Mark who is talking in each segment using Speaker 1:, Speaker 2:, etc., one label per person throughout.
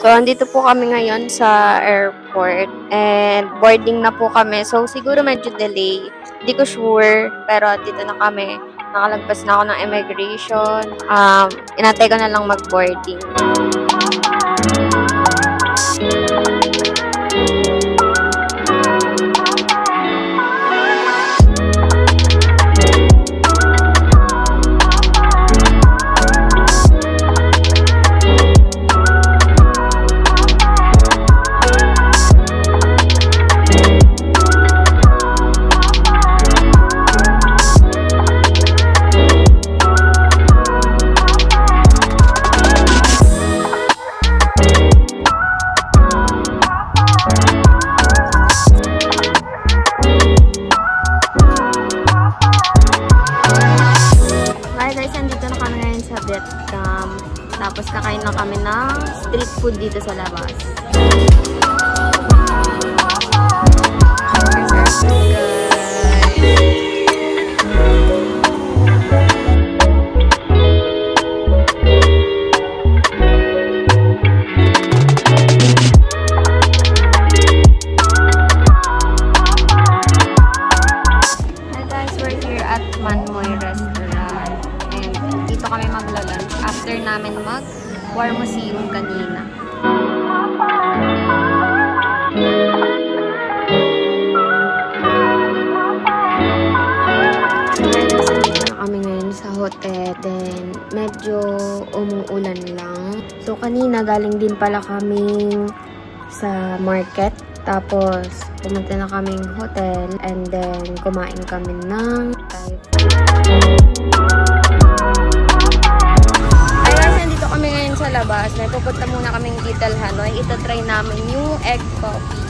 Speaker 1: So, andito po kami ngayon sa airport and boarding na po kami. So, siguro medyo delay. Hindi ko sure, pero dito na kami. Nakalagpas na ako ng immigration. Inantay ko na lang mag-boarding. Tapos kakain lang kami ng street food dito sa labas. Hi guys, we're here at Manmoy Restaurant. And dito kami magla-lunch after namin mag-War Museum kanina. Nandito na kami ngayon sa hotel. Then, medyo umuulan lang. So, kanina galing din pala kaming sa market. Tapos, pumunta na kaming hotel. And then, kumain kami ng Thai food. Kami ngayon sa labas, may pupunta muna kaming Little Hanoi. Ito-try namin yung egg coffee.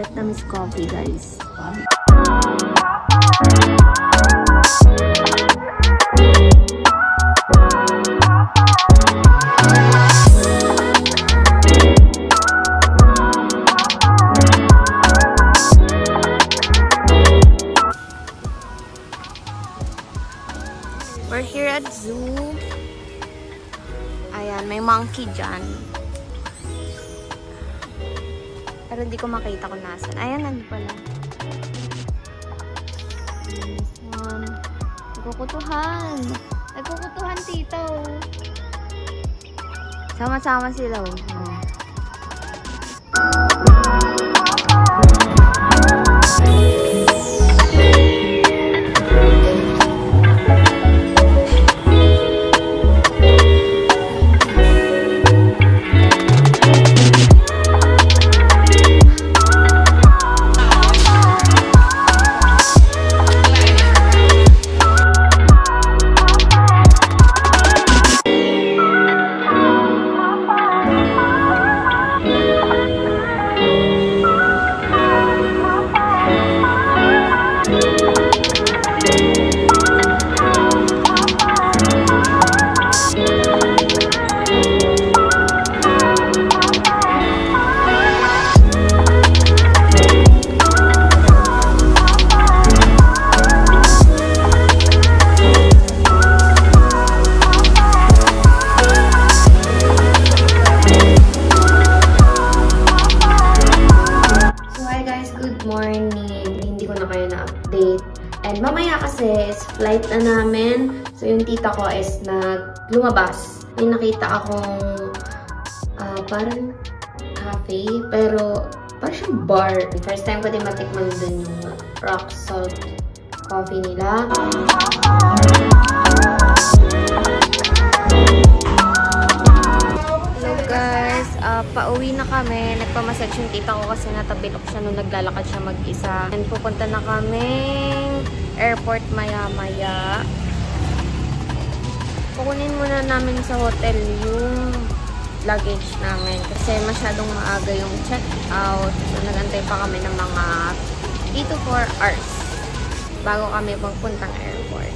Speaker 1: Vietnamese coffee, guys. We're here at zoo. Ayan, may monkey dyan. Pero hindi ko makita kung nasan. Ayan, nandun pala. This one. Nagkukutuhan. Nagkukutuhan, tito. Sama-sama sila. And mamaya kasi is flight na namin. So yung tita ko is lumabas. May nakita akong parang cafe. Pero parang siyang bar. First time ko din matikman dun yung rock salt coffee nila. Hello guys. Pauwi na kami. Nagpamassage yung tita ko kasi natabilok siya nung naglalakad siya mag-isa. And pupunta na kaming airport maya-maya. Kukunin muna namin sa hotel yung luggage namin kasi masyadong maaga yung check-out. So, nagantay pa kami ng mga 3 to 4 hours bago kami magpuntang airport.